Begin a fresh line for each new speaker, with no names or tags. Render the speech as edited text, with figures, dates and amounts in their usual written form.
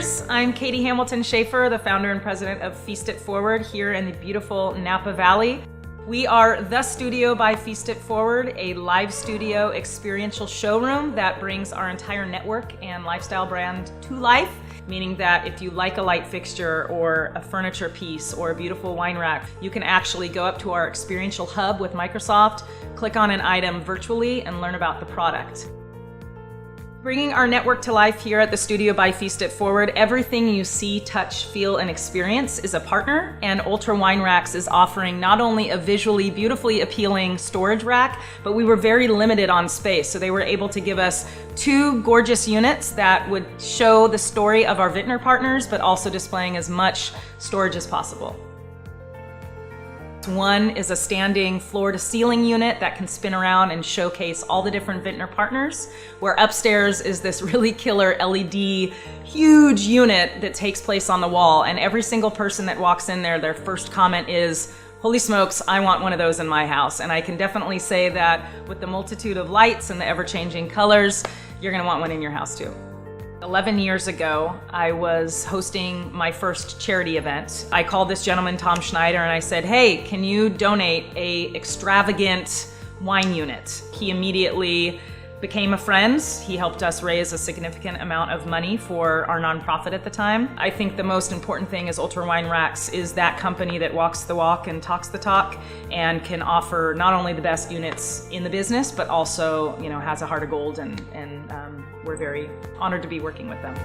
Cellars. I'm Katie Shaffer, the founder and president of Feast It Forward here in the beautiful Napa Valley. We are the studio by Feast It Forward, a live studio experiential showroom that brings our entire network and lifestyle brand to life, meaning that if you like a light fixture or a furniture piece or a beautiful wine rack, you can actually go up to our experiential hub with Microsoft, click on an item virtually, and learn about the product. Bringing our network to life here at the studio by Feast It Forward, everything you see, touch, feel, and experience is a partner, and Ultra Wine Racks is offering not only a visually beautifully appealing storage rack, but we were very limited on space, so they were able to give us 2 gorgeous units that would show the story of our vintner partners, but also displaying as much storage as possible. One is a standing floor-to-ceiling unit that can spin around and showcase all the different vintner partners, where upstairs is this really killer LED huge unit that takes place on the wall, and every single person that walks in there, their first comment is, "Holy smokes, I want one of those in my house." And I can definitely say that with the multitude of lights and the ever-changing colors, you're gonna want one in your house too. 11 years ago, I was hosting my first charity event. I called this gentleman, Tom Schneider, and I said, "Hey, can you donate a extravagant wine unit?" He immediately became a friend. He helped us raise a significant amount of money for our nonprofit at the time. I think the most important thing is Ultra Wine Racks is that company that walks the walk and talks the talk and can offer not only the best units in the business, but also, has a heart of gold, and we're very honored to be working with them.